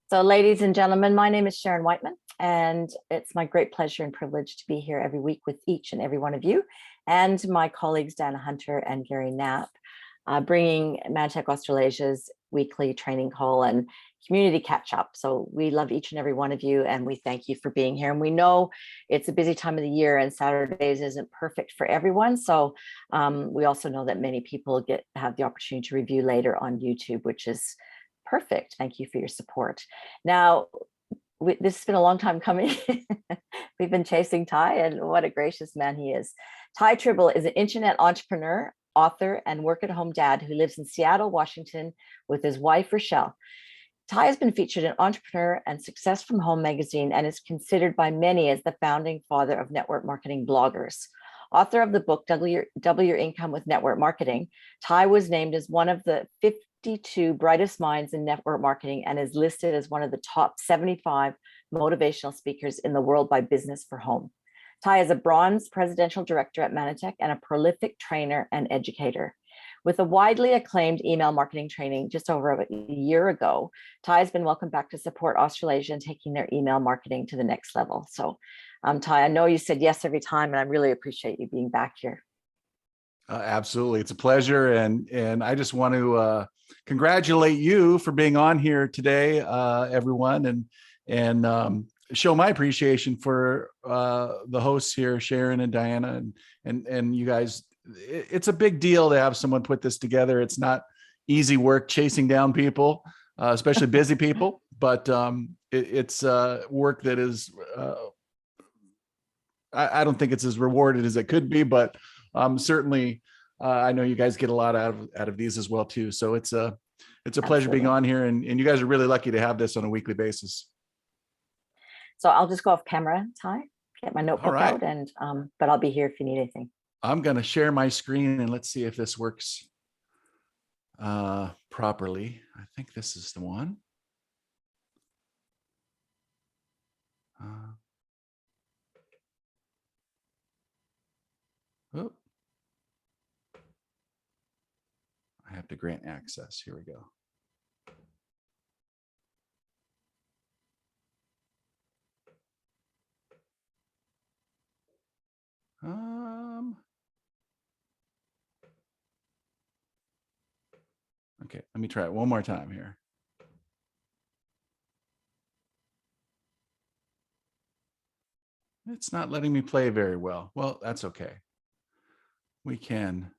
So, ladies and gentlemen, my name is Sharon Whiteman, and it's my great pleasure and privilege to be here every week with each and every one of you and my colleagues, Dana Hunter and Gary Knapp, bringing Nanotech Australasia's weekly training call and community catch up. So we love each and every one of you, and we thank you for being here. And we know it's a busy time of the year, and Saturdays isn't perfect for everyone. So we also know that many people have the opportunity to review later on YouTube, which is perfect. Thank you for your support. Now, this has been a long time coming. We've been chasing Ty, and what a gracious man he is. Ty Tribble is an internet entrepreneur, author, and work-at-home dad who lives in Seattle, Washington, with his wife, Rochelle. Ty has been featured in Entrepreneur and Success from Home magazine and is considered by many as the founding father of network marketing bloggers. Author of the book, Double Your Income with Network Marketing, Ty was named as one of the 52 brightest minds in network marketing and is listed as one of the top 75 motivational speakers in the world by Business for Home. Ty is a bronze presidential director at Nanotech and a prolific trainer and educator. With a widely acclaimed email marketing training just over a year ago, Ty has been welcomed back to support Australasia in taking their email marketing to the next level. So, Ty, I know you said yes every time, and I really appreciate you being back here. Absolutely. It's a pleasure. And I just want to congratulate you for being on here today, everyone, and show my appreciation for the hosts here, Sharon and Diana, and you guys. It's a big deal to have someone put this together. It's not easy work chasing down people, especially busy people, but it's work that is, I don't think it's as rewarded as it could be, but certainly I know you guys get a lot out of these as well too. So it's a pleasure being on here, and you guys are really lucky to have this on a weekly basis. So I'll just go off camera, Ty, get my notebook out, and but I'll be here if you need anything. I'm going to share my screen and let's see if this works properly. I think this is the one. Oh. I have to grant access. Here we go. Okay, let me try it one more time here. It's not letting me play very well. Well, that's okay. We can.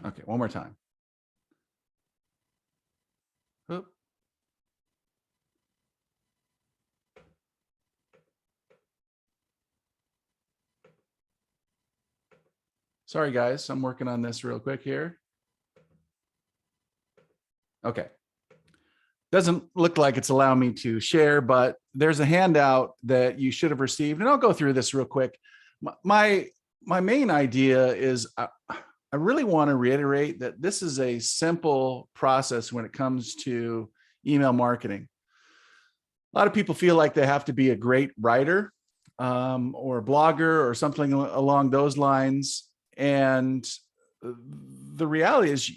Okay, one more time. Oop. Sorry, guys. I'm working on this real quick here. Okay. Doesn't look like it's allowing me to share, but there's a handout that you should have received, and I'll go through this real quick. My main idea is I really want to reiterate that this is a simple process when it comes to email marketing. A lot of people feel like they have to be a great writer or a blogger or something along those lines. And the reality is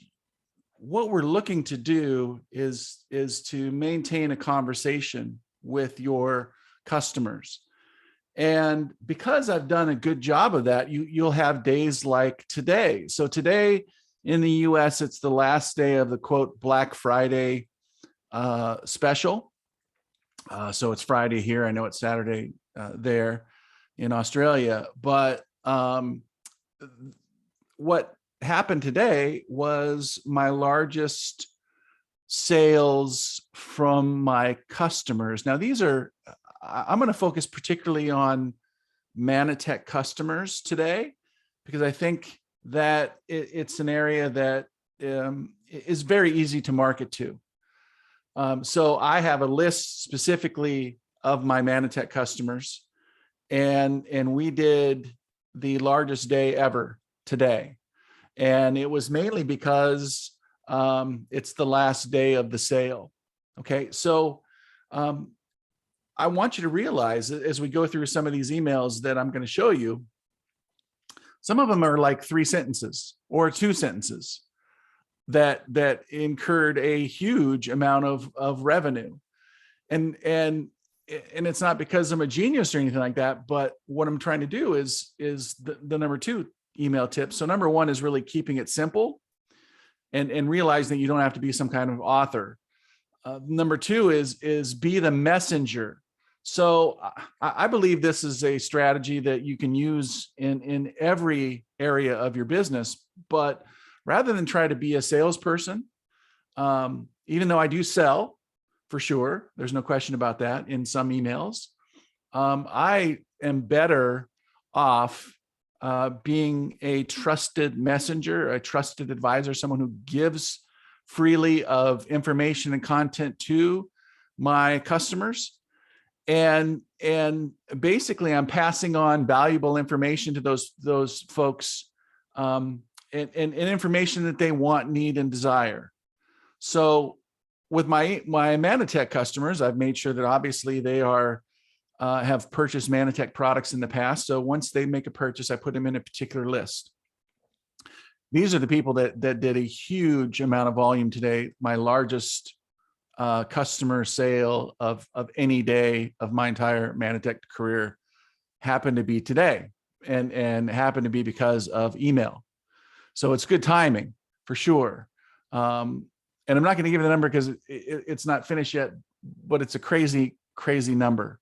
what we're looking to do is to maintain a conversation with your customers. And because I've done a good job of that, you'll have days like today. So today in the US, it's the last day of the quote Black Friday special. So it's Friday here. I know it's Saturday there in Australia. But what happened today was my largest sales from my customers. Now, I'm going to focus particularly on Nanotech customers today, because I think that it's an area that is very easy to market to. So I have a list specifically of my Nanotech customers, and we did the largest day ever today. And it was mainly because it's the last day of the sale. Okay, so I want you to realize as we go through some of these emails that I'm going to show you, Some of them are like 3 sentences or 2 sentences that incurred a huge amount of revenue. And it's not because I'm a genius or anything like that, but what I'm trying to do is the number 2 email tip. So number 1 is really keeping it simple and realizing that you don't have to be some kind of author. Number 2 is be the messenger. So I believe this is a strategy that you can use in every area of your business, but rather than try to be a salesperson, even though I do sell for sure, there's no question about that in some emails, I am better off being a trusted messenger, a trusted advisor, someone who gives freely of information and content to my customers. And basically I'm passing on valuable information to those folks, and information that they want, need, and desire. So with my Nanotech customers, I've made sure that obviously they are have purchased Nanotech products in the past. So once they make a purchase, I put them in a particular list. These are the people that did a huge amount of volume today. My largest customer sale of any day of my entire Nanotech career happened to be today, and happened to be because of email. So it's good timing for sure. And I'm not going to give you the number because it's not finished yet, but it's a crazy number.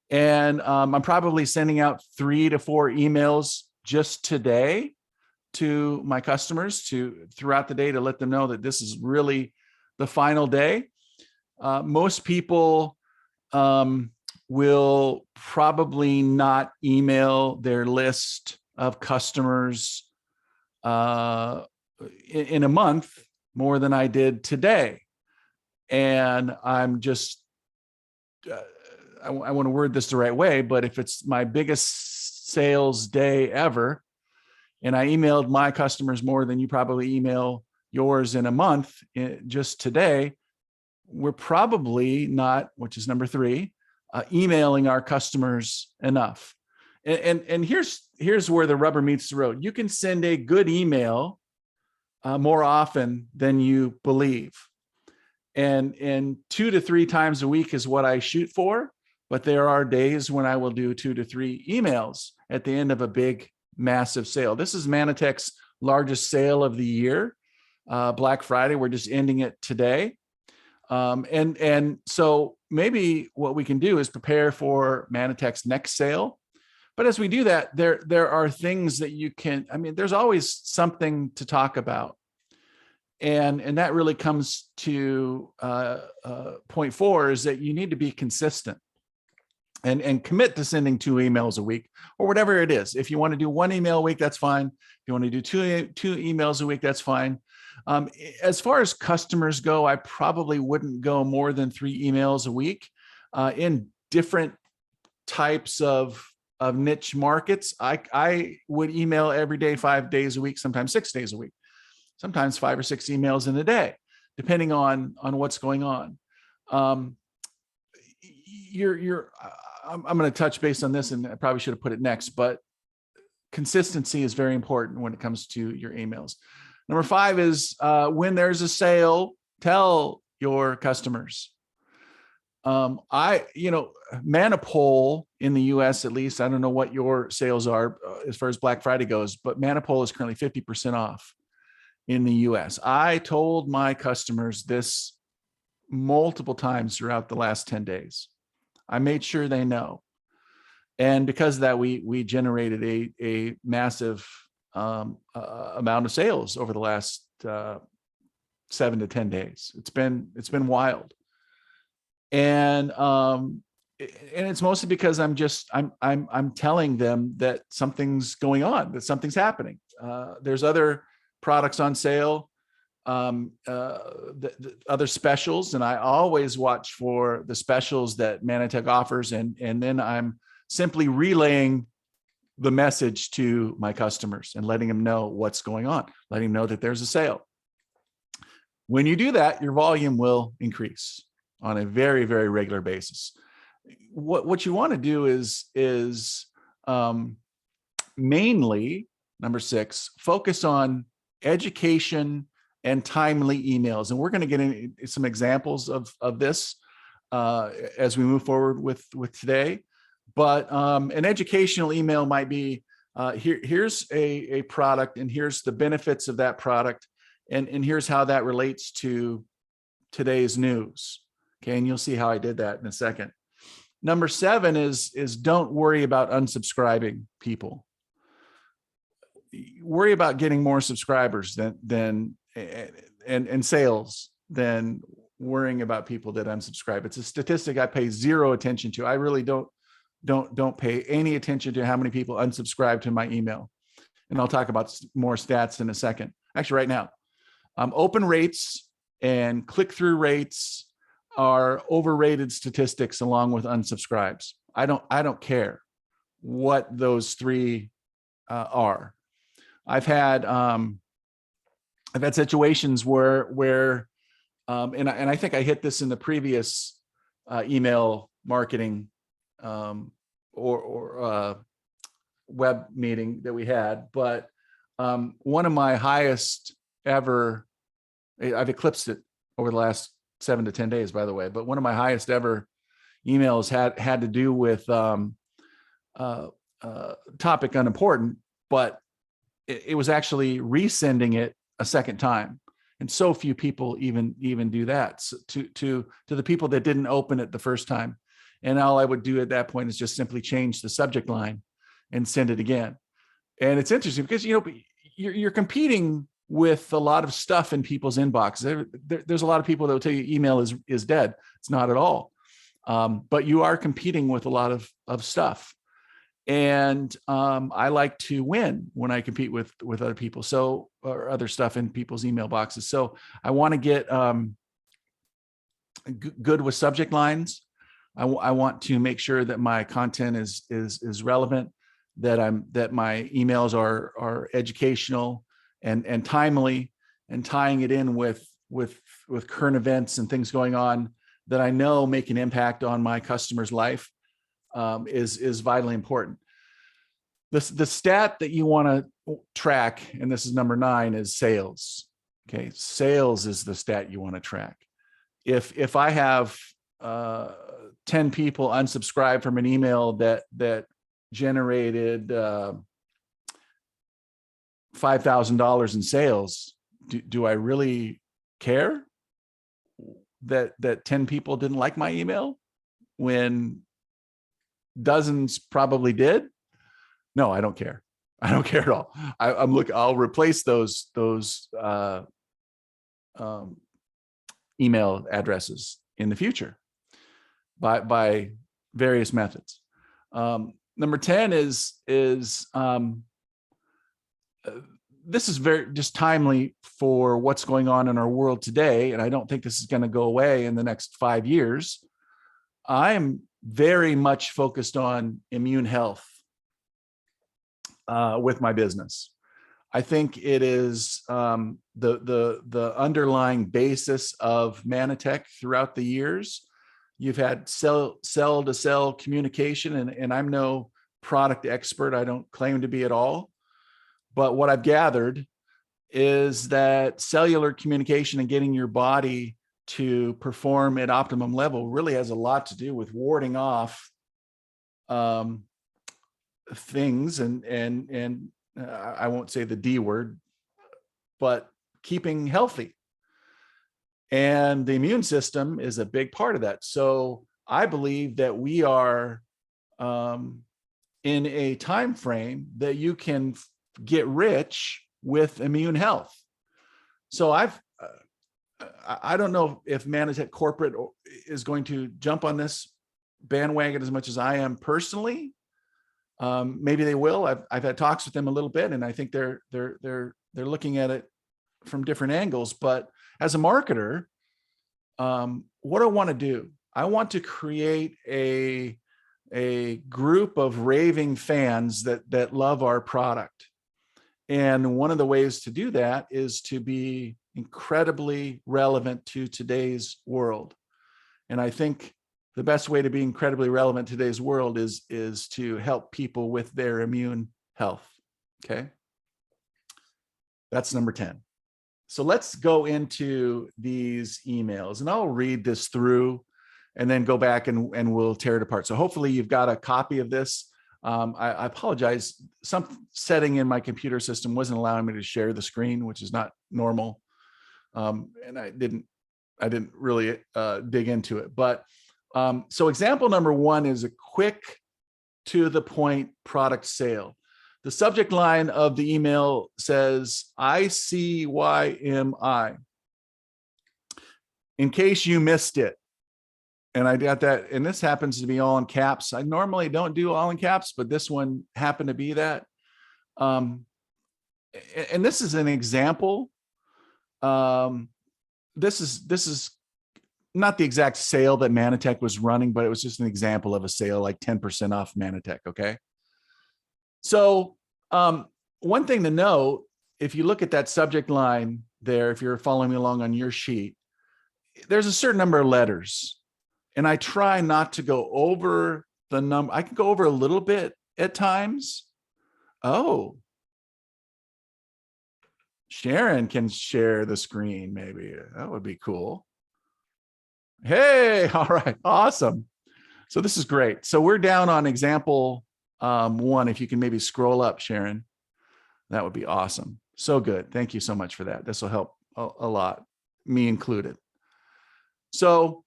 And I'm probably sending out 3 to 4 emails just today to my customers throughout the day to let them know that this is really the final day. Most people will probably not email their list of customers in a month more than I did today. And I'm just, I want to word this the right way, but if it's my biggest sales day ever, and I emailed my customers more than you probably email yours in a month just today, we're probably not, which is number 3, emailing our customers enough. And here's where the rubber meets the road. You can send a good email more often than you believe. And 2 to 3 times a week is what I shoot for. But there are days when I will do 2 to 3 emails at the end of a big, massive sale. This is Nanotech's largest sale of the year, Black Friday. We're just ending it today. And so maybe what we can do is prepare for Nanotech's next sale. But as we do that, there are things that you can, there's always something to talk about. And that really comes to point 4 is that you need to be consistent and commit to sending 2 emails a week or whatever it is. If you want to do 1 email a week, that's fine. If you want to do two emails a week, that's fine. As far as customers go, I probably wouldn't go more than 3 emails a week in different types of niche markets. I would email every day, 5 days a week, sometimes 6 days a week, sometimes 5 or 6 emails in a day, depending on what's going on. I'm going to touch base on this, and I probably should have put it next, but consistency is very important when it comes to your emails. Number 5 is when there's a sale, tell your customers. Manipole in the US, at least, I don't know what your sales are as far as Black Friday goes, but Manipole is currently 50% off in the US. I told my customers this multiple times throughout the last 10 days. I made sure they know. And because of that, we generated a massive amount of sales over the last 7 to 10 days. It's been wild. And it's mostly because I'm telling them that something's going on, that something's happening. There's other products on sale, the other specials, and I always watch for the specials that Nanotech offers, and then I'm simply relaying the message to my customers and letting them know what's going on, letting them know that there's a sale. When you do that, your volume will increase on a very, very regular basis. What you want to do is mainly number 6, focus on education and timely emails. And we're going to get into some examples of this as we move forward with today. But an educational email might be, here's a product, and here's the benefits of that product, and here's how that relates to today's news. Okay, and you'll see how I did that in a second. Number 7 is don't worry about unsubscribing people. Worry about getting more subscribers and sales than worrying about people that unsubscribe. It's a statistic I pay zero attention to. I really don't pay any attention to how many people unsubscribe to my email. And I'll talk about more stats in a second. Actually, right now, open rates and click-through rates are overrated statistics along with unsubscribes. I don't care what those 3 are. I've had situations where and I think I hit this in the previous email marketing or web meeting that we had, but one of my highest ever, I've eclipsed it over the last 7 to 10 days, by the way, but one of my highest ever emails had to do with topic unimportant, but it was actually resending it a second time. And so few people even do that. So to the people that didn't open it the first time. And all I would do at that point is just simply change the subject line and send it again. And it's interesting because, you're competing with a lot of stuff in people's inbox. There's a lot of people that will tell you email is dead. It's not at all. But you are competing with a lot of stuff. And I like to win when I compete with other people, or other stuff in people's email boxes. So I want to get good with subject lines. I want to make sure that my content is relevant, that my emails are educational and timely, and tying it in with current events and things going on that I know make an impact on my customer's life. Is vitally important. The stat that you want to track, and this is number 9, is sales. Okay, sales is the stat you want to track. If I have 10 people unsubscribe from an email that generated $5,000 in sales, do I really care that 10 people didn't like my email when dozens probably did? No, I don't care. I don't care at all. I'll replace those email addresses in the future by various methods. Number 10 is this is very just timely for what's going on in our world today, and I don't think this is going to go away in the next 5 years. I'm very much focused on immune health with my business. I think it is the underlying basis of Nanotech throughout the years. You've had cell to cell communication, and I'm no product expert. I don't claim to be at all. But what I've gathered is that cellular communication and getting your body to perform at optimum level really has a lot to do with warding off things and I won't say the D word, but keeping healthy. And the immune system is a big part of that. So I believe that we are in a time frame that you can get rich with immune health. So I don't know if Nanotech corporate is going to jump on this bandwagon as much as I am personally. Maybe they will. I've had talks with them a little bit, and I think they're looking at it from different angles. But as a marketer, what I want to do, I want to create a group of raving fans that love our product. And one of the ways to do that is to be incredibly relevant to today's world. And I think the best way to be incredibly relevant to today's world is to help people with their immune health. Okay. That's number 10. So let's go into these emails, and I'll read this through and then go back and we'll tear it apart. So hopefully you've got a copy of this. I apologize. Some setting in my computer system wasn't allowing me to share the screen, which is not normal. And I didn't really dig into it. But so example number 1 is a quick, to the point product sale. The subject line of the email says, ICYMI. In case you missed it. And I got that, and this happens to be all in caps. I normally don't do all in caps, but this one happened to be that. And this is an example. This is not the exact sale that Nanotech was running, but it was just an example of a sale, like 10% off Nanotech. Okay. So one thing to note, if you look at that subject line there, if you're following me along on your sheet, there's a certain number of letters. And I try not to go over the number. I can go over a little bit at times. Oh, Sharon can share the screen. Maybe that would be cool. Hey, all right, awesome. So this is great. So we're down on example 1. If you can maybe scroll up, Sharon, that would be awesome. So good. Thank you so much for that. This will help a lot, me included. So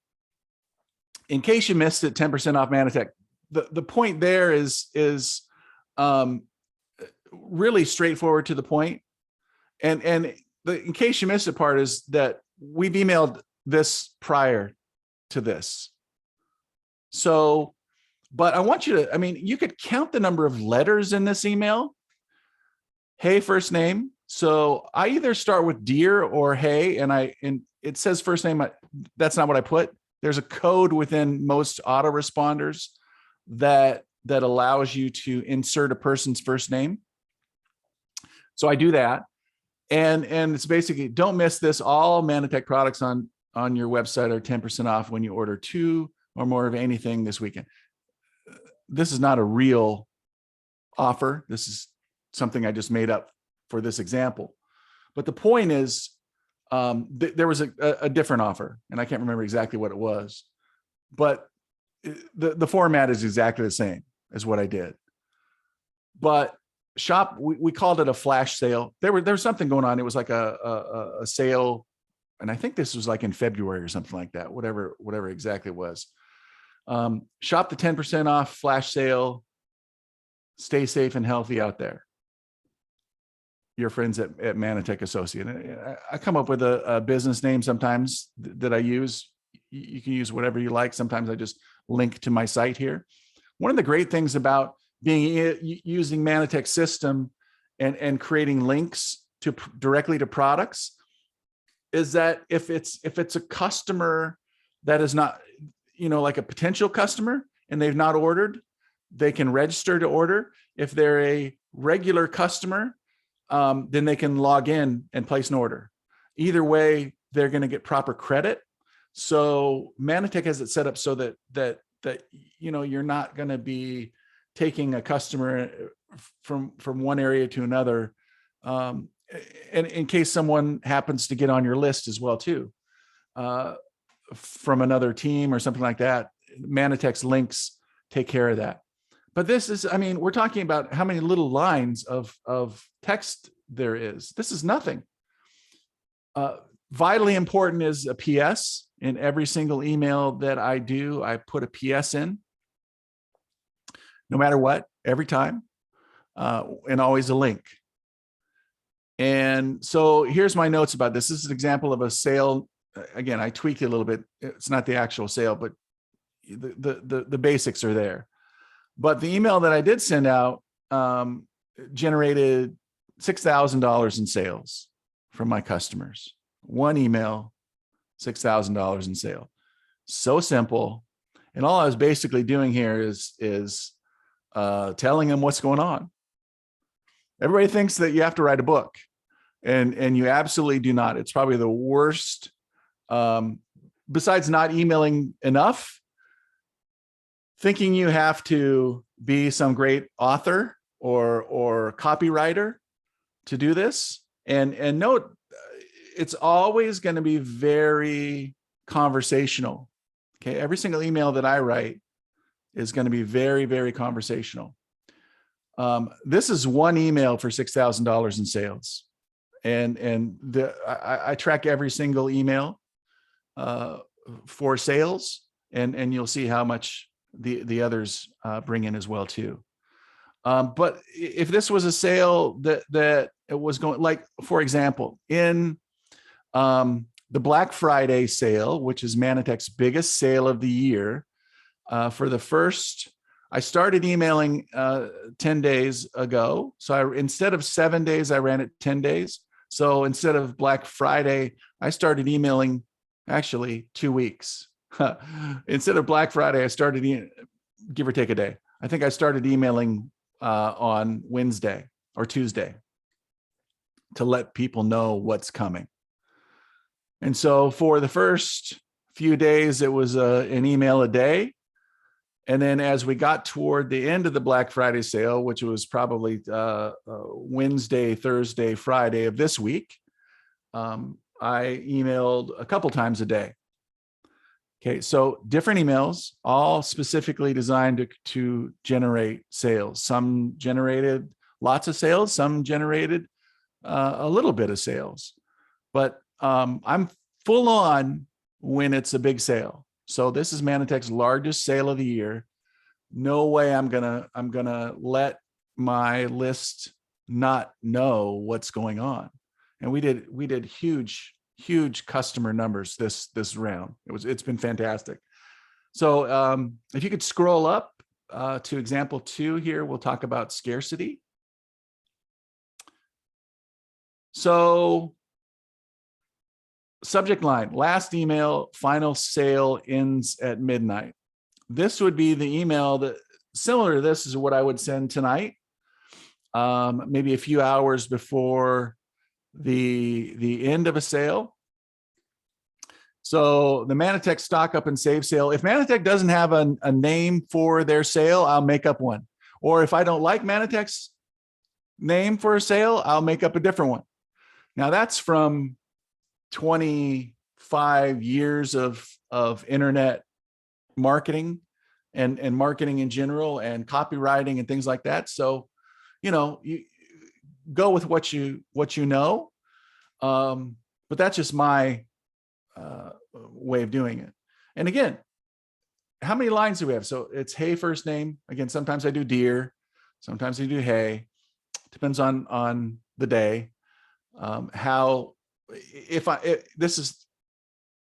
in case you missed it, 10% off Nanotech. The point there is really straightforward to the point. And in case you missed it part is that we've emailed this prior to this. So, but I want you to, I mean, you could count the number of letters in this email. Hey, first name. So I either start with dear or hey, and it says first name. That's not what I put. There's a code within most autoresponders that allows you to insert a person's first name. So I do that. And it's basically, don't miss this. All Nanotech products on your website are 10% off when you order 2 or more of anything this weekend. This is not a real offer. This is something I just made up for this example. But the point is, there was a different offer, and I can't remember exactly what it was, but the format is exactly the same as what I did. But shop, we called it a flash sale. There was something going on. It was like a sale, and I think this was like in February or something like that. Whatever exactly it was. Shop the 10% off flash sale. Stay safe and healthy out there. Your friends at Nanotech Associate. I come up with a business name sometimes that I use. You can use whatever you like. Sometimes I just link to my site here. One of the great things about using Nanotech system and creating links directly to products is that if it's a customer that is not, like a potential customer and they've not ordered, they can register to order. If they're a regular customer, then they can log in and place an order. Either way, they're going to get proper credit. So Nanotech has it set up so that you're not going to be taking a customer from one area to another, and in case someone happens to get on your list as well too, from another team or something like that. Nanotech's links take care of that. But this is, we're talking about how many little lines of text there is. This is nothing. Vitally important is a PS. In every single email that I do, I put a PS in, no matter what, every time, and always a link. And so here's my notes about this. This is an example of a sale. Again, I tweaked it a little bit. It's not the actual sale, but the basics are there. But the email that I did send out generated $6,000 in sales from my customers. One email, $6,000 in sale. So simple. And all I was basically doing here is telling them what's going on. Everybody thinks that you have to write a book, and you absolutely do not. It's probably the worst. Besides not emailing enough, thinking you have to be some great author or copywriter to do this, And note, it's always going to be very conversational. Okay. Every single email that I write is going to be very, very conversational. This is one email for $6,000 in sales. And I track every single email for sales, and you'll see how much the others bring in as well too. But if this was a sale that it was going, like, for example, in the Black Friday sale, which is Nanotech's biggest sale of the year, I started emailing 10 days ago. So instead of 7 days, I ran it 10 days. So instead of Black Friday, I started emailing actually 2 weeks. Instead of Black Friday, I started, give or take a day. I think I started emailing on Wednesday or Tuesday to let people know what's coming. And so for the first few days, it was an email a day. And then as we got toward the end of the Black Friday sale, which was probably Wednesday, Thursday, Friday of this week, I emailed a couple times a day. Okay, so different emails, all specifically designed to generate sales. Some generated lots of sales, some generated a little bit of sales. But I'm full on when it's a big sale. So this is Nanotech's largest sale of the year. No way I'm gonna let my list not know what's going on. And we did huge customer numbers this round. It's been fantastic. So if you could scroll up to example 2 here, we'll talk about scarcity. So subject line, last email, final sale ends at midnight. This would be the email that similar to this is what I would send tonight, maybe a few hours before the end of a sale. So the Nanotech stock up and save sale. If Nanotech doesn't have a name for their sale, I'll make up one. Or if I don't like Nanotech's name for a sale, I'll make up a different one. Now that's from 25 years of internet marketing and marketing in general and copywriting and things like that. So, you go with what you know. But that's just my way of doing it. And again, how many lines do we have? So it's hey, first name. Again, sometimes I do dear, sometimes I do hey. Depends on the day.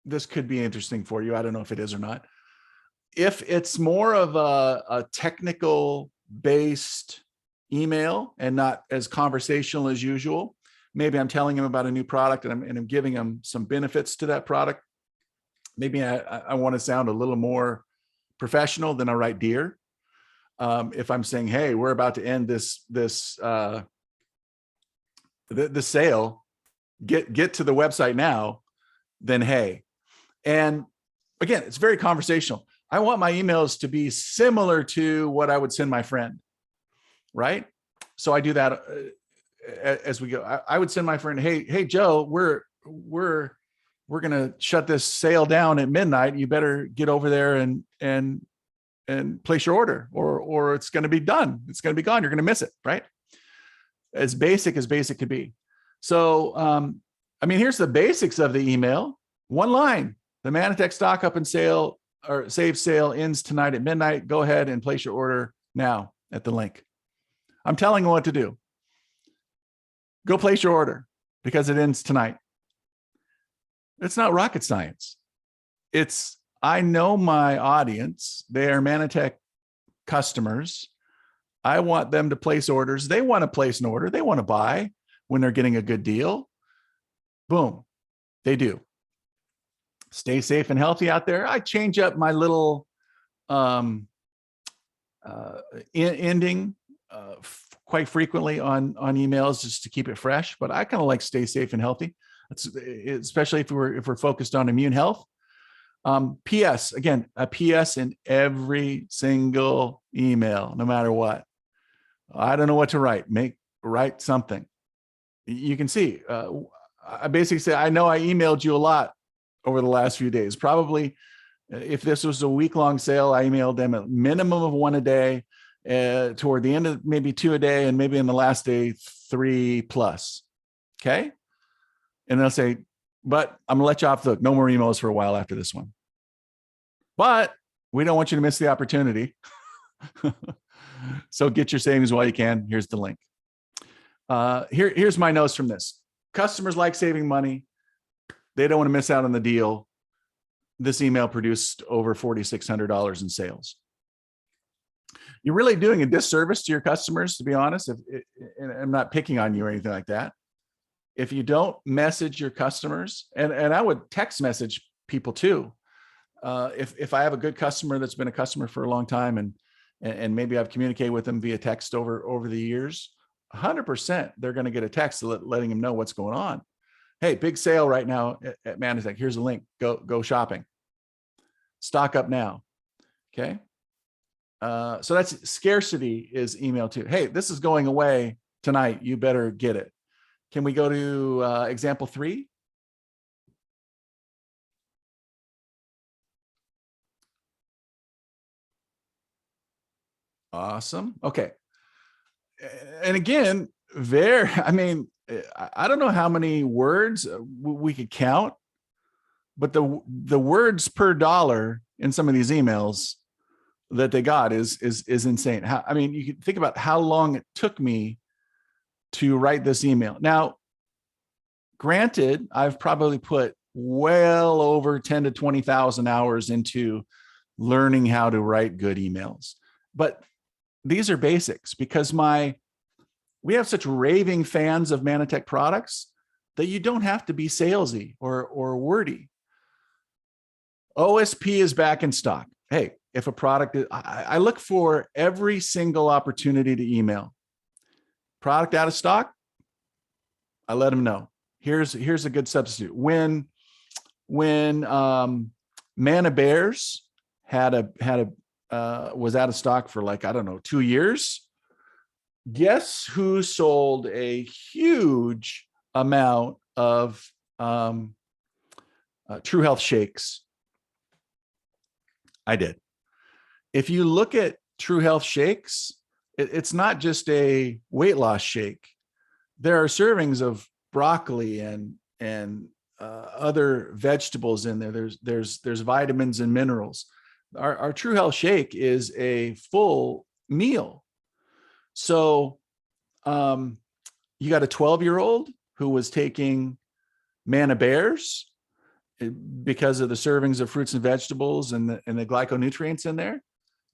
This could be interesting for you. I don't know if it is or not. If it's more of a technical based email and not as conversational as usual, maybe I'm telling him about a new product and I'm giving him some benefits to that product. Maybe I want to sound a little more professional than I write dear. If I'm saying, hey, we're about to end the sale, get to the website now, then hey. And again, it's very conversational. I want my emails to be similar to what I would send my friend, right? So I do that as we go. I would send my friend, hey Joe, we're gonna shut this sale down at midnight. You better get over there and place your order, or it's gonna be done. It's gonna be gone. You're gonna miss it, right? As basic could be. So here's the basics of the email. One line: the Nanotech stock up and sale or save sale ends tonight at midnight. Go ahead and place your order now at the link. I'm telling you what to do. Go place your order because it ends tonight. It's not rocket science. I know my audience. They are Nanotech customers. I want them to place orders. They want to place an order. They want to buy when they're getting a good deal. Boom, they do. Stay safe and healthy out there. I change up my little ending quite frequently on emails just to keep it fresh, but I kind of like stay safe and healthy. Especially if we're focused on immune health. PS, again, a PS in every single email, no matter what. I don't know what to write. Write something. you can see, I basically say, I know I emailed you a lot over the last few days. Probably if this was a week-long sale, I emailed them a minimum of 1 a day, toward the end of maybe 2 a day, and maybe in the last day, 3 plus. Okay. And they'll say, but I'm gonna let you off the hook. No more emails for a while after this one. But we don't want you to miss the opportunity. So get your savings while you can. Here's the link. Here's my notes from this. Customers like saving money. They don't want to miss out on the deal. This email produced over $4,600 in sales. You're really doing a disservice to your customers, to be honest. And I'm not picking on you or anything like that. If you don't message your customers, and I would text message people too. If I have a good customer that's been a customer for a long time, and maybe I've communicated with them via text over the years, 100% they're going to get a text letting them know what's going on. Hey, big sale right now at Nanotech. Here's a link. Go shopping. Stock up now. Okay. So that's scarcity is email too. Hey, this is going away tonight. You better get it. Can we go to example 3? Awesome. Okay. And again, I mean, I don't know how many words we could count, but the words per dollar in some of these emails that they got is insane. I mean, you can think about how long it took me to write this email. Now, granted, I've probably put well over 10 to 20,000 hours into learning how to write good emails, but these are basics because we have such raving fans of Nanotech products that you don't have to be salesy or wordy. OSP is back in stock. Hey, if a product is, I look for every single opportunity to email. Product out of stock, I let them know. Here's a good substitute. When Mana Bears was out of stock for like, I don't know, 2 years. Guess who sold a huge amount of True Health shakes? I did. If you look at True Health shakes, it's not just a weight loss shake. There are servings of broccoli and other vegetables in there. There's vitamins and minerals. Our True Health shake is a full meal. So you got a 12-year-old who was taking Mana Bears because of the servings of fruits and vegetables and the glyconutrients in there.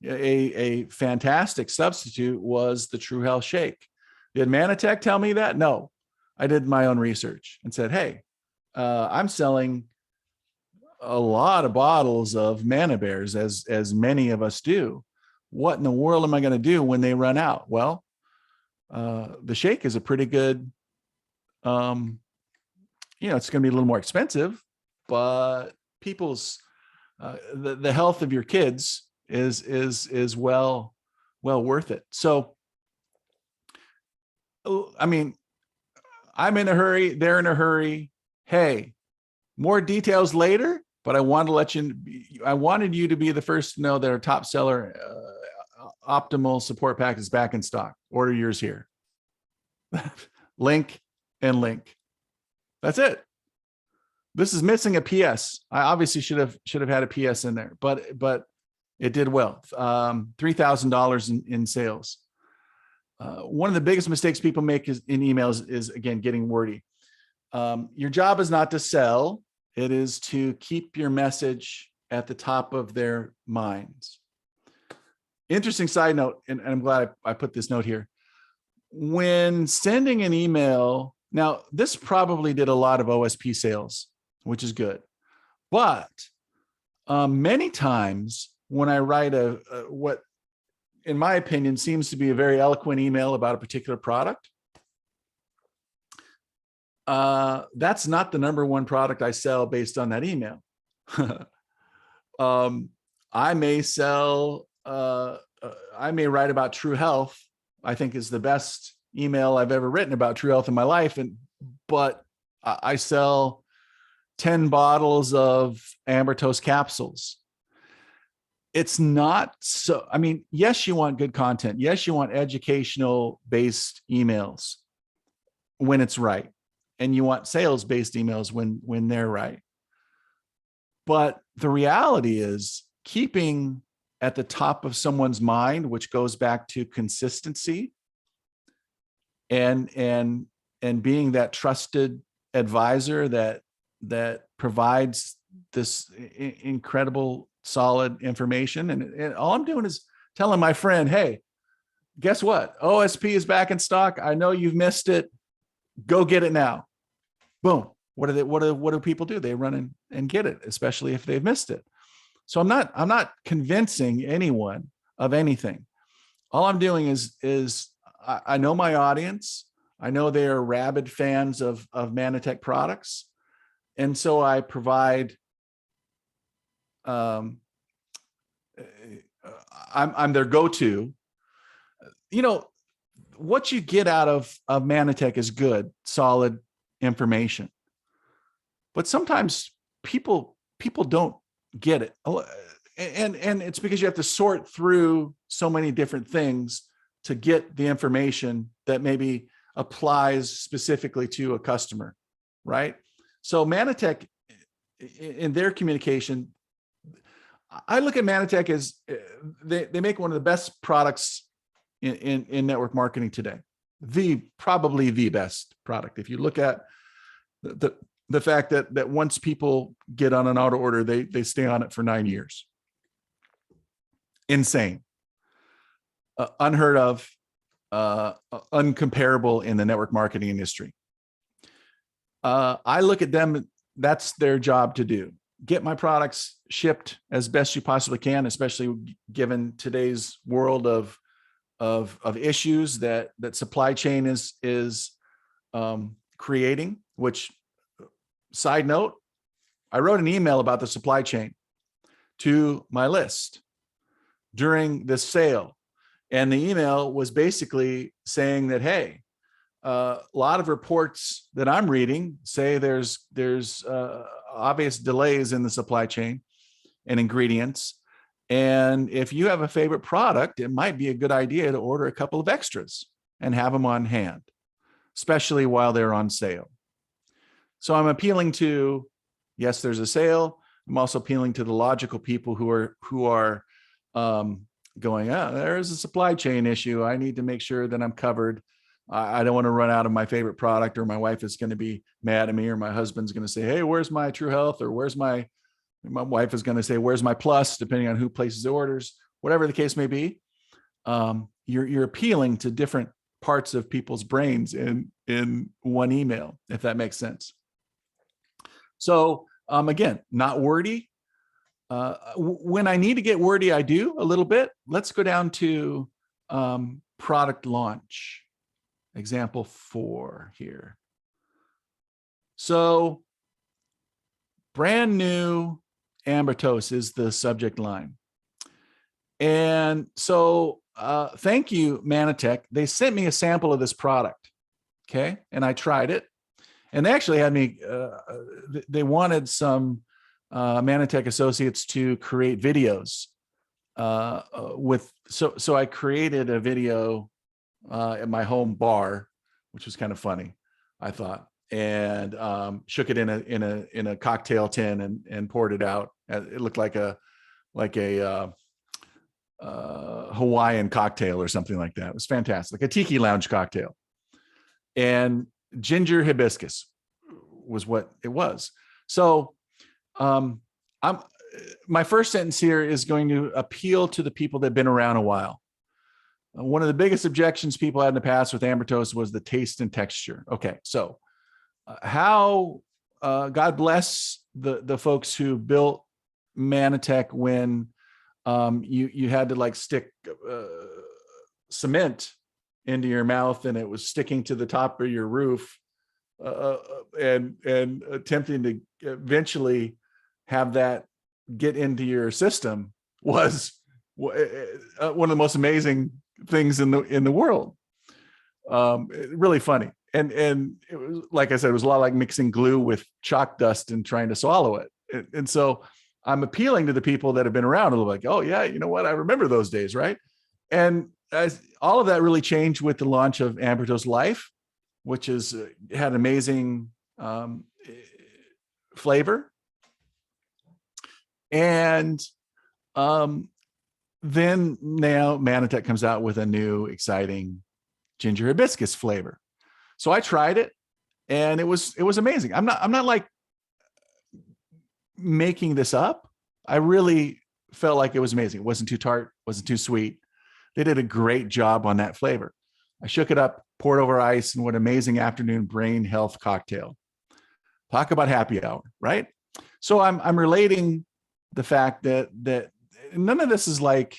A fantastic substitute was the True Health shake. Did Nanotech tell me that? No, I did my own research and said, hey, I'm selling a lot of bottles of Mana Bears, as many of us do. What in the world am I going to do when they run out? Well, the shake is a pretty good, it's going to be a little more expensive, but people's, the health of your kids is well worth it. So, I mean, I'm in a hurry. They're in a hurry. Hey, more details later, but I wanted you to be the first to know that our top seller, optimal support pack, is back in stock. Order yours here. Link and link. That's it. This is missing a PS. I obviously should have had a PS in there, but it did well. $3,000 in sales. One of the biggest mistakes people make in emails is again getting wordy. Your job is not to sell; it is to keep your message at the top of their minds. Interesting side note, and I'm glad I put this note here. When sending an email, now this probably did a lot of OSP sales, which is good. But many times when I write what, in my opinion, seems to be a very eloquent email about a particular product, that's not the number one product I sell based on that email. I may sell, I may write about True Health, I think is the best email I've ever written about True Health in my life. But I sell 10 bottles of Ambertose capsules. It's not so, I mean, yes, you want good content. Yes, you want educational based emails when it's right. And you want sales based emails when they're right. But the reality is keeping at the top of someone's mind, which goes back to consistency and being that trusted advisor that provides this incredible solid information. And all I'm doing is telling my friend, hey, guess what? OSP is back in stock. I know you've missed it. Go get it now. Boom. What do people do? They run and get it, especially if they've missed it. So I'm not convincing anyone of anything. All I'm doing is I know my audience. I know they are rabid fans of Nanotech products. And so I provide, I'm their go-to. You know, what you get out of Nanotech is good, solid information. But sometimes people don't get it. And it's because you have to sort through so many different things to get the information that maybe applies specifically to a customer, right? So Nanotech, in their communication, I look at Nanotech as they make one of the best products in network marketing today. Probably the best product. If you look at the fact that once people get on an auto order, they stay on it for 9 years. Insane. Unheard of, uncomparable in the network marketing industry. I look at them, that's their job to do. Get my products shipped as best you possibly can, especially given today's world of issues that supply chain is creating, which, side note, I wrote an email about the supply chain to my list during this sale. And the email was basically saying that, hey, a lot of reports that I'm reading say there's obvious delays in the supply chain and ingredients. And if you have a favorite product, it might be a good idea to order a couple of extras and have them on hand, especially while they're on sale. So I'm appealing to, yes, there's a sale. I'm also appealing to the logical people who are going, there's a supply chain issue. I need to make sure that I'm covered. I don't want to run out of my favorite product, or my wife is going to be mad at me, or my husband's going to say, hey, where's my True Health? Or where's my wife is going to say, where's my Plus, depending on who places the orders, whatever the case may be. You're appealing to different parts of people's brains in one email, if that makes sense. So again, not wordy. When I need to get wordy, I do a little bit. Let's go down to product launch. Example 4 here. So brand new Ambertose is the subject line. And so thank you, Nanotech. They sent me a sample of this product. Okay. And I tried it. And they actually had me, they wanted some Nanotech associates to create videos so I created a video at my home bar, which was kind of funny, I thought, and shook it in a cocktail tin and poured it out. It looked like a Hawaiian cocktail or something like that. It was fantastic, like a tiki lounge cocktail. And ginger hibiscus was what it was. So my first sentence here is going to appeal to the people that have been around a while. One of the biggest objections people had in the past with Ambertose was the taste and texture. Okay, so how God bless the folks who built Nanotech when you had to like stick cement into your mouth and it was sticking to the top of your roof, and attempting to eventually have that get into your system was one of the most amazing things in the world. Really funny. And it was, like I said, it was a lot like mixing glue with chalk dust and trying to swallow it. And so I'm appealing to the people that have been around a little like, oh yeah, you know what? I remember those days, right? And as all of that really changed with the launch of Amberto's Life, which is had amazing flavor. And then now Nanotech comes out with a new exciting ginger hibiscus flavor. So I tried it and it was amazing. I'm not like making this up. I really felt like it was amazing. It wasn't too tart, wasn't too sweet. They did a great job on that flavor. I shook it up, poured over ice, and what amazing afternoon brain health cocktail. Talk about happy hour, right? So I'm relating the fact that none of this is like,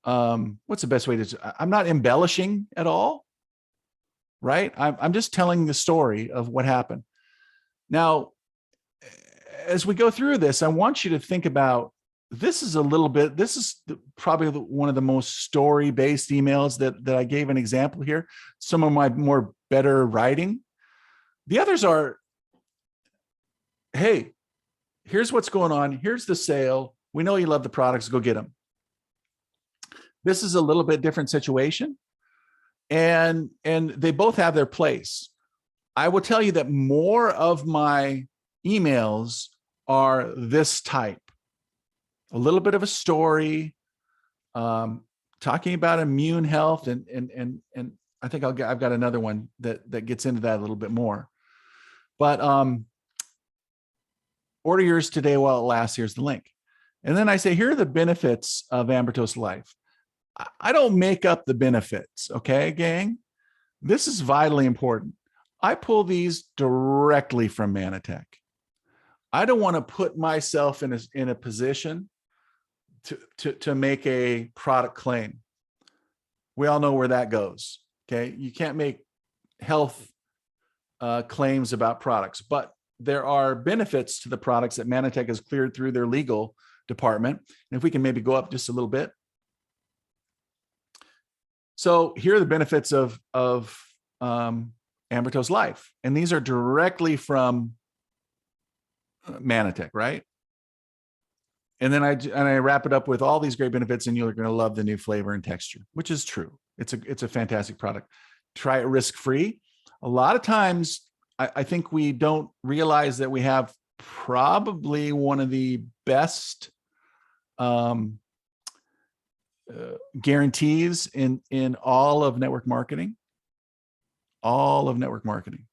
what's the best way to, I'm not embellishing at all, right? I'm just telling the story of what happened. Now, as we go through this, I want you to think about, this is probably one of the most story-based emails that I gave an example here. Some of my more better writing. The others are, hey, here's what's going on. Here's the sale. We know you love the products. Go get them. This is a little bit different situation. And they both have their place. I will tell you that more of my emails are this type. A little bit of a story, talking about immune health, and I think I've got another one that gets into that a little bit more. But order yours today while it lasts. Here's the link. And then I say, here are the benefits of Amberto's Life. I don't make up the benefits, okay, gang? This is vitally important. I pull these directly from Nanotech. I don't want to put myself in a position to make a product claim. We all know where that goes, okay? You can't make health claims about products, but there are benefits to the products that Nanotech has cleared through their legal department. And if we can maybe go up just a little bit. So here are the benefits of Amberto's Life. And these are directly from Nanotech, right? And then I wrap it up with all these great benefits, and you're going to love the new flavor and texture, which is true. It's a fantastic product. Try it risk-free. A lot of times, I think we don't realize that we have probably one of the best guarantees in all of network marketing. All of network marketing.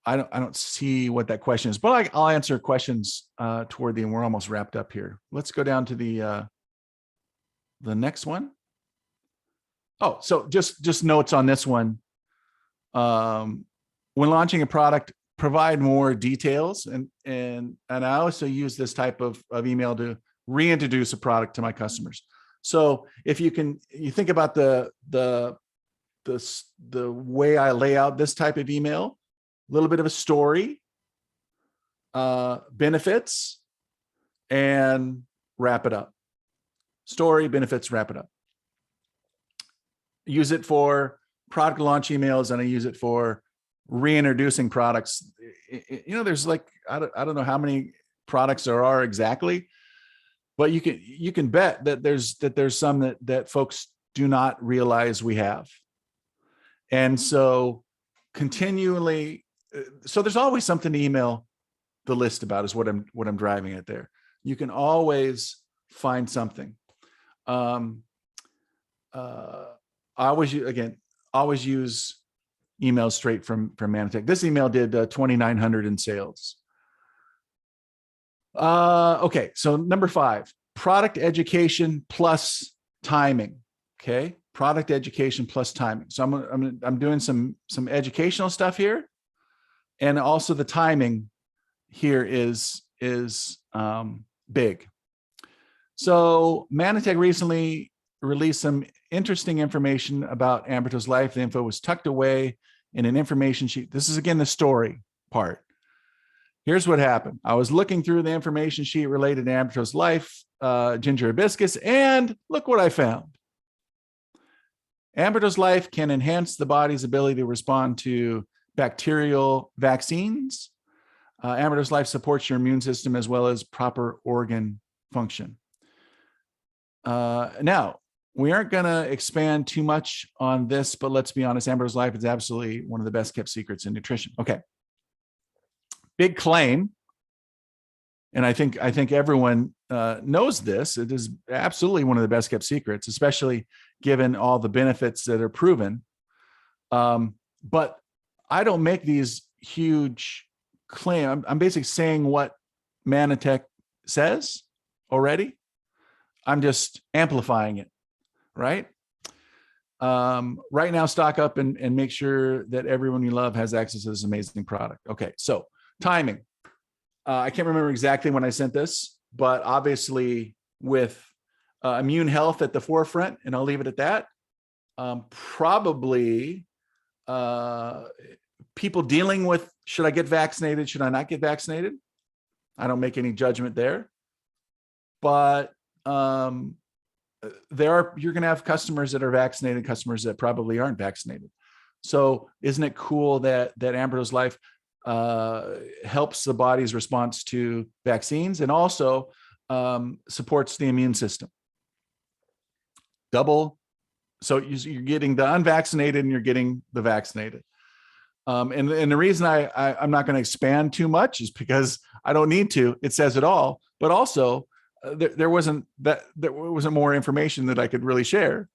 I don't see what that question is, but I'll answer questions toward the end. We're almost wrapped up here. Let's go down to the next one. Oh, so just notes on this one. When launching a product, provide more details, and I also use this type of email to reintroduce a product to my customers. So if you think about the way I lay out this type of email, a little bit of a story, benefits, and wrap it up. Story, benefits, wrap it up. Use it for product launch emails, and I use it for reintroducing products. You know, there's like, I don't know how many products there are exactly, but you can bet that there's some that folks do not realize we have. And so continually, so there's always something to email the list about, is what I'm driving at there. You can always find something. I always use emails straight from Nanotech. This email did 2,900 in sales. Okay, so number 5, product education plus timing. Okay, product education plus timing. So I'm doing some educational stuff here, and also the timing here is big. So Nanotech recently released some interesting information about Amberto's Life. The info was tucked away in an information sheet. This is again the story part. Here's what happened. I was looking through the information sheet related to Amberto's Life, ginger hibiscus, and look what I found. Amberto's Life can enhance the body's ability to respond to bacterial vaccines. Amberto's Life supports your immune system as well as proper organ function. Now, we aren't going to expand too much on this, but let's be honest, Amberto's Life is absolutely one of the best kept secrets in nutrition. Okay. Big claim. And I think everyone knows this. It is absolutely one of the best kept secrets, especially given all the benefits that are proven. But I don't make these huge claims. I'm basically saying what Nanotech says already. I'm just amplifying it, right? Right now, stock up and make sure that everyone you love has access to this amazing product. Okay, so timing. I can't remember exactly when I sent this, but obviously with immune health at the forefront, and I'll leave it at that. Probably people dealing with, should I get vaccinated? Should I not get vaccinated? I don't make any judgment there. But you're going to have customers that are vaccinated, customers that probably aren't vaccinated. So isn't it cool that Amberto's Life helps the body's response to vaccines and also supports the immune system? Double. So you're getting the unvaccinated and you're getting the vaccinated. And the reason I'm not going to expand too much is because I don't need to. It says it all. But also, there wasn't more information that I could really share,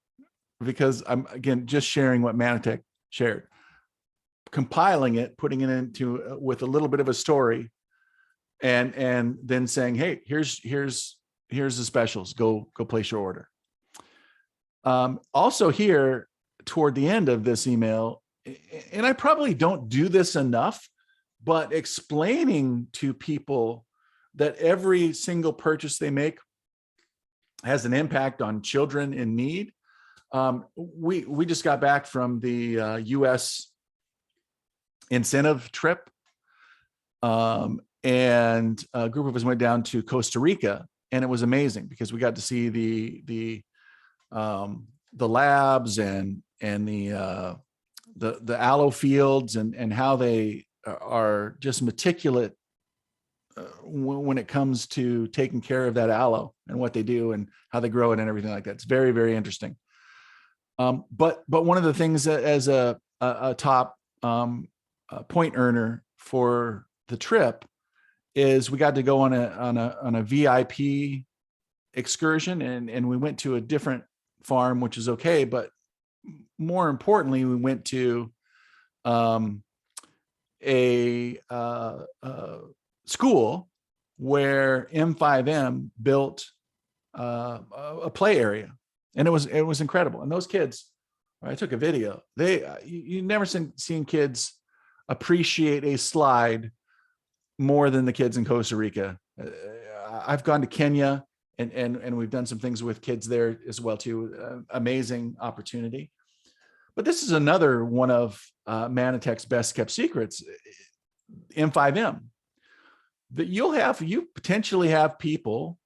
because I'm, again, just sharing what Nanotech shared, compiling it, putting it into with a little bit of a story, and then saying, hey, here's the specials. Go place your order. Also here toward the end of this email, and I probably don't do this enough, but explaining to people that every single purchase they make has an impact on children in need. We just got back from the U.S. incentive trip, and a group of us went down to Costa Rica, and it was amazing because we got to see the labs and the aloe fields and how they are just meticulous when it comes to taking care of that aloe and what they do and how they grow it and everything like that. It's very, very interesting. But one of the things that as a top point earner for the trip is we got to go on a VIP excursion, and we went to a different farm, which is okay. But more importantly, we went to a school where M5M built a play area, and it was incredible. And those kids, I took a video. You never seen kids appreciate a slide more than the kids in Costa Rica. I've gone to Kenya, and we've done some things with kids there as well too. Amazing opportunity. But this is another one of Nanotech's best kept secrets, M5M. That you potentially have people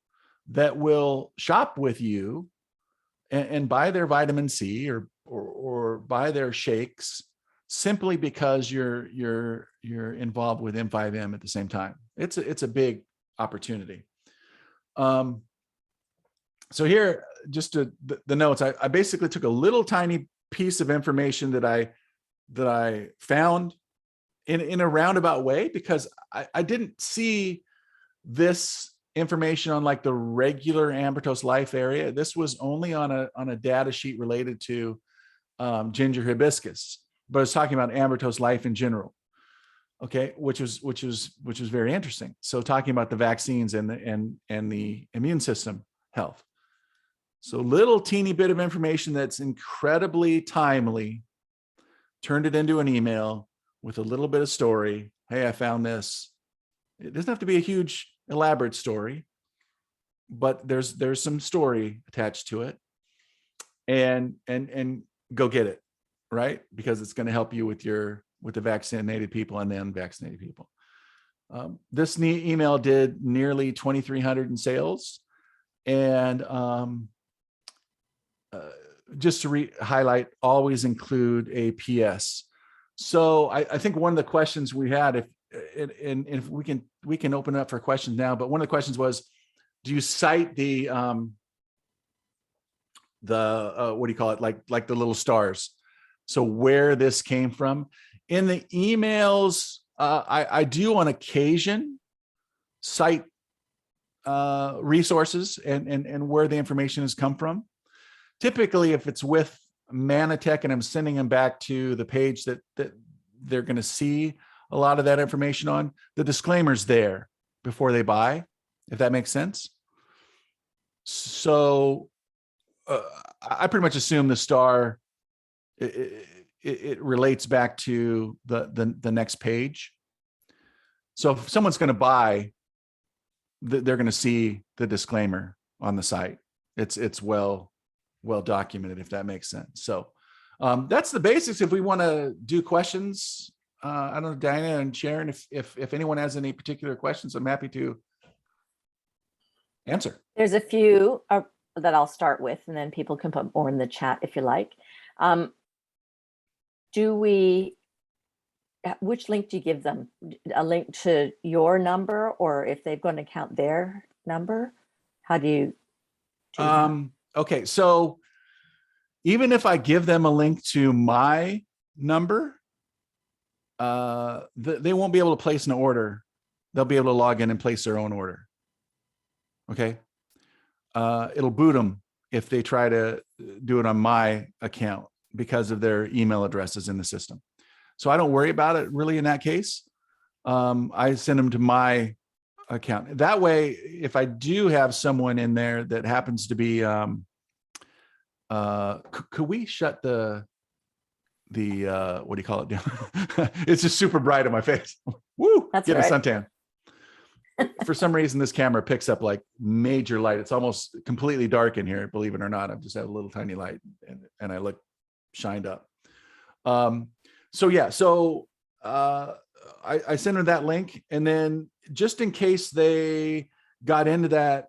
that will shop with you and buy their vitamin C or buy their shakes simply because you're involved with M5M at the same time. It's a big opportunity. So here, just the notes. I basically took a little tiny piece of information that I found in a roundabout way, because I didn't see this information on like the regular Amberto's Life area. This was only on a data sheet related to ginger hibiscus, but it's talking about Amberto's Life in general. Okay, which was very interesting. So talking about the vaccines and the immune system health. So little teeny bit of information that's incredibly timely, turned it into an email with a little bit of story. Hey, I found this. It doesn't have to be a huge elaborate story, but there's some story attached to it, and go get it, right? Because it's going to help you with the vaccinated people and the unvaccinated people. This email did nearly 2,300 in sales, and just to highlight, always include a PS. So I think one of the questions we had, if we can open it up for questions now, but one of the questions was, do you cite the what do you call it? Like the little stars. So where this came from in the emails, I do on occasion cite resources and where the information has come from. Typically, if it's with Nanotech and I'm sending them back to the page that they're going to see a lot of that information on, the disclaimer's there before they buy, if that makes sense. So I pretty much assume the star, it relates back to the next page. So if someone's going to buy, they're going to see the disclaimer on the site. It's well documented, if that makes sense. So that's the basics. If we want to do questions, I don't know, Diana and Sharon, if anyone has any particular questions, I'm happy to answer. There's a few that I'll start with, and then people can put more in the chat if you like. Which link do you give them? A link to your number, or if they've got an account, their number? How do you do that? Okay, so even if I give them a link to my number, they won't be able to place an order. They'll be able to log in and place their own order. Okay. It'll boot them if they try to do it on my account because of their email addresses in the system. So I don't worry about it really in that case. I send them to my account. That way, if I do have someone in there that happens to be, could we shut the what do you call it down? It's just super bright on my face. Woo! That's get right. a suntan. For some reason, this camera picks up like major light. It's almost completely dark in here, believe it or not. I've just had a little tiny light and I look shined up. So yeah, so I sent her that link, and then just in case they got into that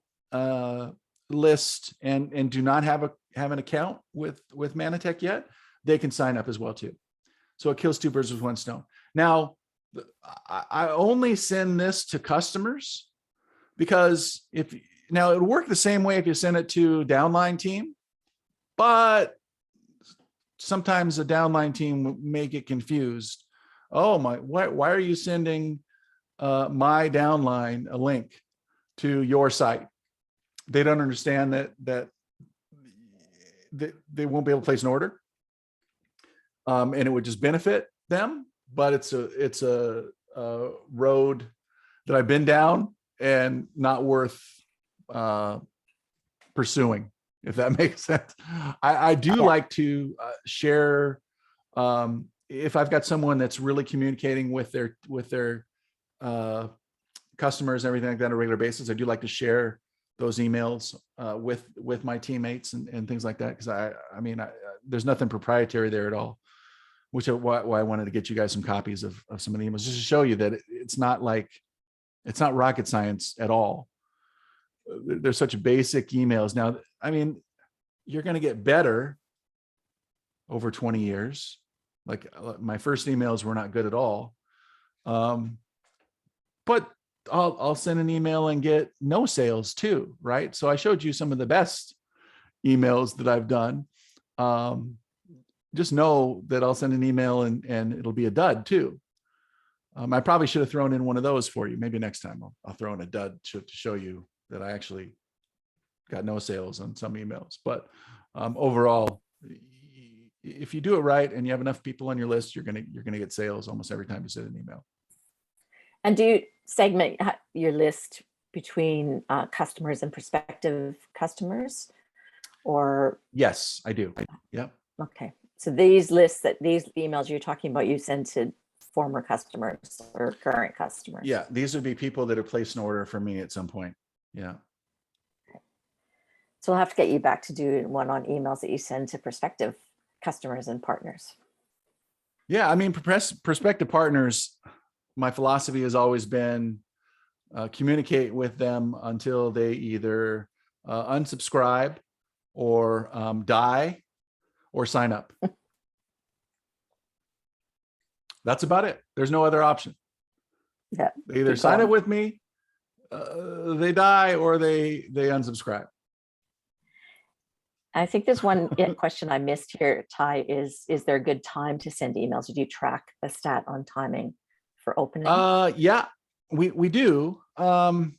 list and do not have an account with Nanotech yet, they can sign up as well too. So it kills two birds with one stone. Now, I only send this to customers because now it would work the same way if you send it to downline team, but sometimes the downline team may get confused. Oh my, why are you sending my downline a link to your site? They don't understand that they won't be able to place an order. And it would just benefit them, but it's a road that I've been down and not worth pursuing, if that makes sense. I do like to share, if I've got someone that's really communicating with their customers and everything like that on a regular basis, I do like to share those emails with my teammates and things like that, because I mean there's nothing proprietary there at all, which is why I wanted to get you guys some copies of some of the emails, just to show you that it's not rocket science at all. They're such basic emails. Now, I mean, you're going to get better over 20 years. Like my first emails were not good at all. But I'll send an email and get no sales too, right? So I showed you some of the best emails that I've done. Just know that I'll send an email and it'll be a dud too. I probably should have thrown in one of those for you. Maybe next time I'll throw in a dud to show you that I actually got no sales on some emails. But overall, if you do it right and you have enough people on your list, you're gonna get sales almost every time you send an email. And do you segment your list between customers and prospective customers, or? Yes, I do. Yep. Okay. So these emails you're talking about, you send to former customers or current customers? Yeah, these would be people that have placed an order for me at some point. Yeah. Okay. So we'll have to get you back to do one on emails that you send to prospective customers and partners. Yeah, I mean, prospective partners, my philosophy has always been communicate with them until they either unsubscribe or die, or sign up. That's about it. There's no other option. Yeah. They either Keep sign up going. with me, they die, or they unsubscribe. I think there's one question I missed here, Ty, is there a good time to send emails? Do you track the stat on timing for opening? Yeah, we do. A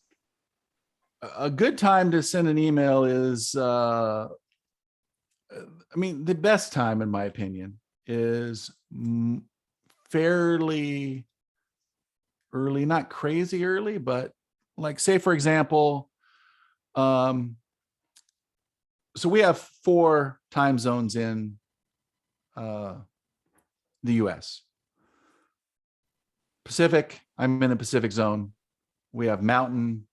good time to send an email is, I mean, the best time, in my opinion, is fairly early, not crazy early, but like, say, for example, so we have 4 time zones in the US. Pacific, I'm in the Pacific zone. We have Mountain,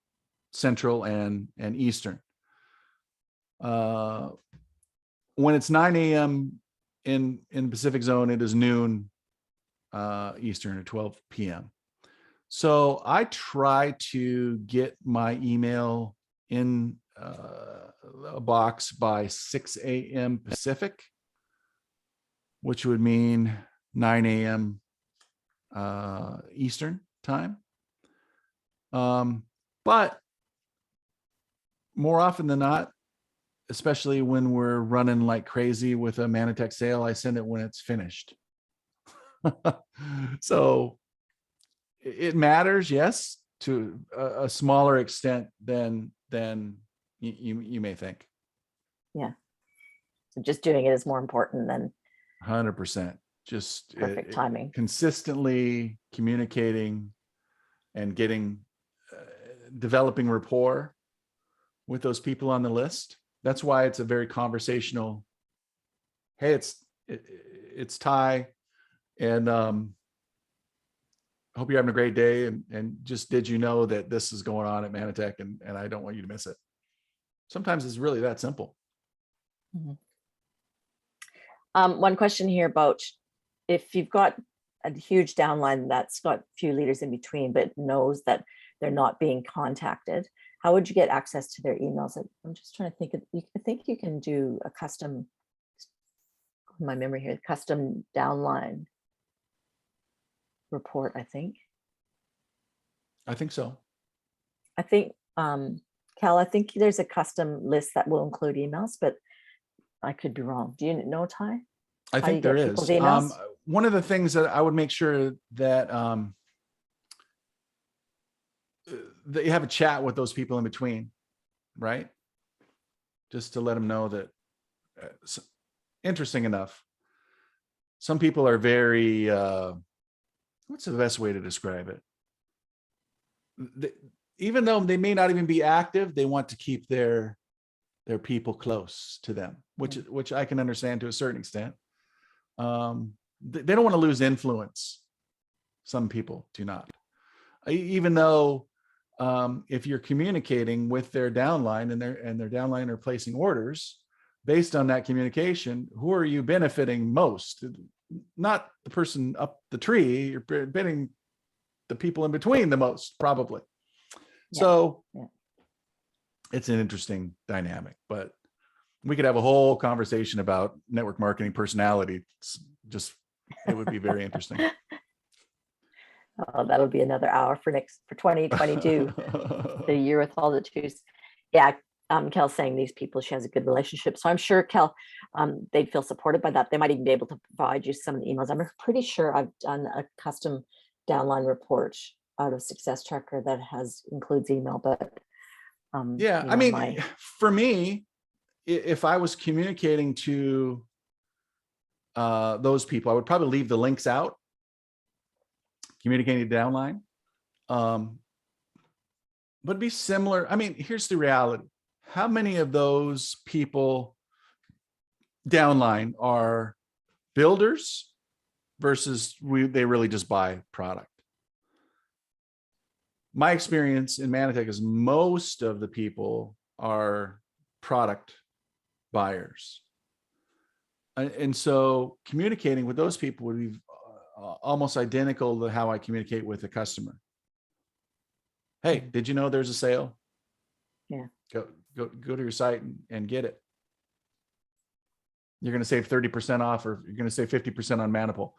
Central, and Eastern. When it's 9 a.m. in Pacific zone, it is noon Eastern, or 12 p.m. So I try to get my email in a box by 6 a.m. Pacific, which would mean 9 a.m. Eastern time. But more often than not, especially when we're running like crazy with a Nanotech sale, I send it when it's finished. So it matters, yes, to a smaller extent than you may think. Yeah. So just doing it is more important than 100%. Just perfect timing. Consistently communicating and getting developing rapport with those people on the list. That's why it's a very conversational. Hey, it's Ty, and hope you're having a great day. And just, did you know that this is going on at Nanotech, and I don't want you to miss it. Sometimes it's really that simple. Mm-hmm. One question here about if you've got a huge downline that's got a few leaders in between, but knows that they're not being contacted, how would you get access to their emails? I'm just trying to think of, I think you can do a custom, my memory here, custom downline report, I think. I think so. I think, Cal, I think there's a custom list that will include emails, but I could be wrong. Do you know, Ty? I think there is. One of the things that I would make sure that that you have a chat with those people in between, right? Just to let them know that, interesting enough, some people are very, what's the best way to describe it? Even though they may not even be active, they want to keep their people close to them, which I can understand to a certain extent. They don't want to lose influence. Some people do not, even though if you're communicating with their downline and their downline are placing orders based on that communication, who are you benefiting most? Not the person up the tree. You're benefiting the people in between the most, probably. Yeah. So it's an interesting dynamic, but we could have a whole conversation about network marketing personality. Just, it would be very interesting. Oh, that'll be another hour for 2022, the year with all the twos. Yeah, Kel's saying these people, she has a good relationship. So I'm sure, Kel, they'd feel supported by that. They might even be able to provide you some of the emails. I'm pretty sure I've done a custom downline report out of Success Tracker that includes email, but yeah, I mean, for me, if I was communicating to those people, I would probably leave the links out, communicating downline. But be similar. I mean, here's the reality. How many of those people downline are builders versus they really just buy product? My experience in Nanotech is most of the people are product buyers. And so communicating with those people would be almost identical to how I communicate with a customer. Hey, did you know there's a sale? Yeah. Go to your site and get it. you're going to save 30% off, or you're going to save 50% on Maniple.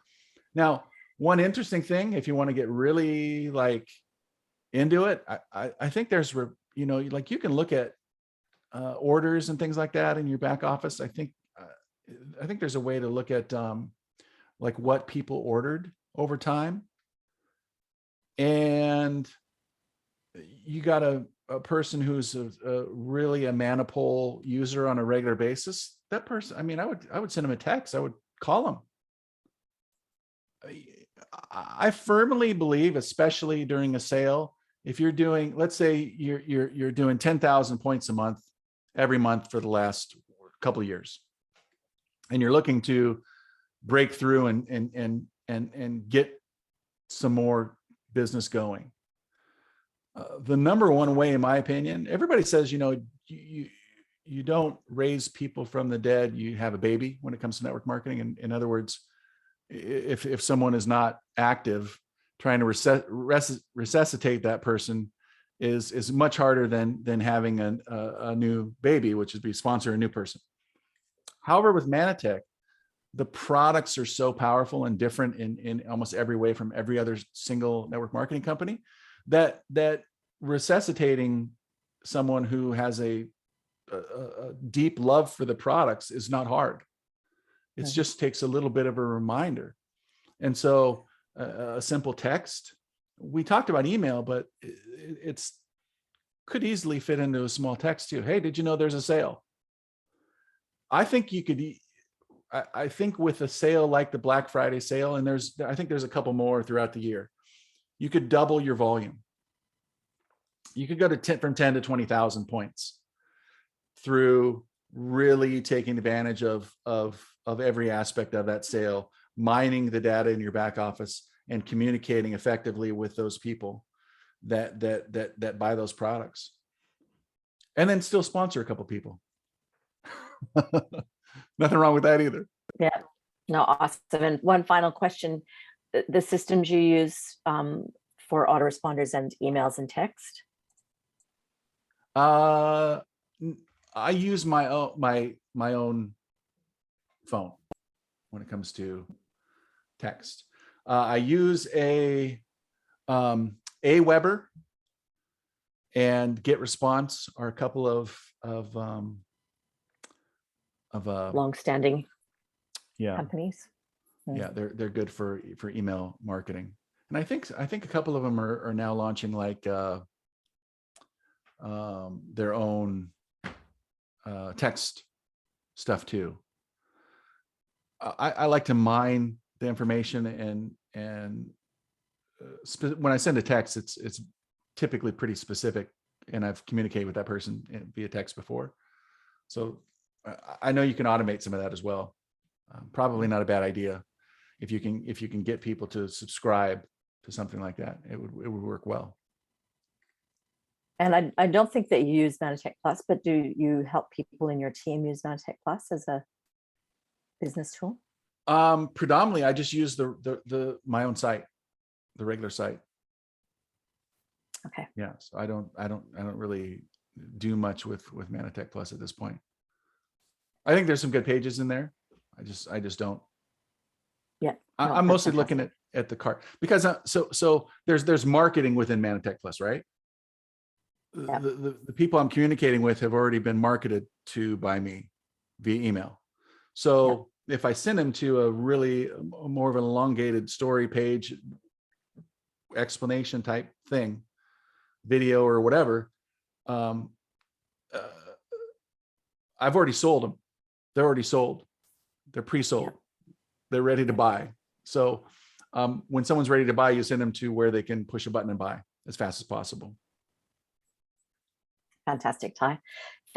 Now, one interesting thing, if you want to get really like into it, I think there's, like you can look at orders and things like that in your back office. I think there's a way to look at like what people ordered over time. And you got a person who's really a Maniple user on a regular basis. That person, I mean, I would send them a text. I would call them. I firmly believe, especially during a sale, if you're doing, let's say you're doing 10,000 points a month, every month for the last couple of years, and you're looking to break through and get some more business going. The number one way, in my opinion, everybody says, you don't raise people from the dead, you have a baby when it comes to network marketing. And in other words, if someone is not active, trying to resuscitate that person is much harder than having a new baby, which is be sponsor a new person. However, with Nanotech, the products are so powerful and different in almost every way from every other single network marketing company that resuscitating someone who has a deep love for the products is not hard. It just takes a little bit of a reminder. And so a simple text, we talked about email, but it's could easily fit into a small text too. Hey, did you know there's a sale? I think you could, I think with a sale like the Black Friday sale, and I think there's a couple more throughout the year, you could double your volume. You could go to from 10 to 20,000 points through really taking advantage of every aspect of that sale, mining the data in your back office and communicating effectively with those people that buy those products, and then still sponsor a couple people. Nothing wrong with that either. Yeah, no, awesome. And one final question: the systems you use for autoresponders and emails and text? I use my own phone when it comes to text. I use a Weber and GetResponse are a couple of long-standing companies. Yeah, they're good for email marketing. And I think a couple of them are now launching like their own text stuff too. I like to mine the information and when I send a text, it's typically pretty specific, and I've communicated with that person via text before. So I know you can automate some of that as well. Probably not a bad idea if you can get people to subscribe to something like that. It would work well. And I don't think that you use Nanotech Plus, but do you help people in your team use Nanotech Plus as a business tool? Predominantly, I just use my own site, the regular site. Okay. Yeah. So I don't really do much with Nanotech Plus at this point. I think there's some good pages in there. I just don't. Yeah. No, I'm mostly looking at the cart because so there's marketing within Nanotech Plus, right? Yeah. The people I'm communicating with have already been marketed to by me via email. So if I send them to a really more of an elongated story page explanation type thing, video or whatever, I've already sold them. They're already sold. They're pre-sold. Yeah. They're ready to buy. So when someone's ready to buy, you send them to where they can push a button and buy as fast as possible. Fantastic, Ty.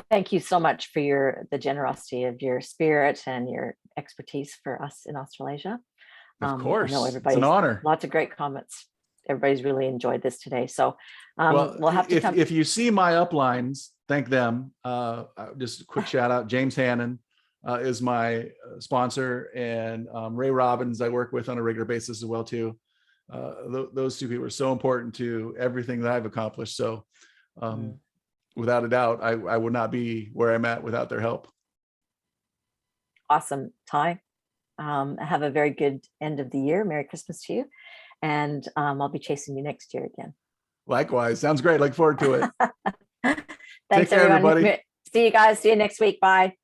Thank you so much for the generosity of your spirit and your expertise for us in Australasia. Of course, I know it's an honor. Lots of great comments. Everybody's really enjoyed this today. So we'll have to if you see my uplines, thank them. Just a quick shout out. James Hannon is my sponsor, and Ray Robbins I work with on a regular basis as well too. Those two people are so important to everything that I've accomplished. So without a doubt, I would not be where I'm at without their help. awesome time. Have a very good end of the year. Merry Christmas to you. And I'll be chasing you next year again. Likewise. Sounds great. Look forward to it. Take Thanks, care, everyone. everybody. See you guys. See you next week. Bye.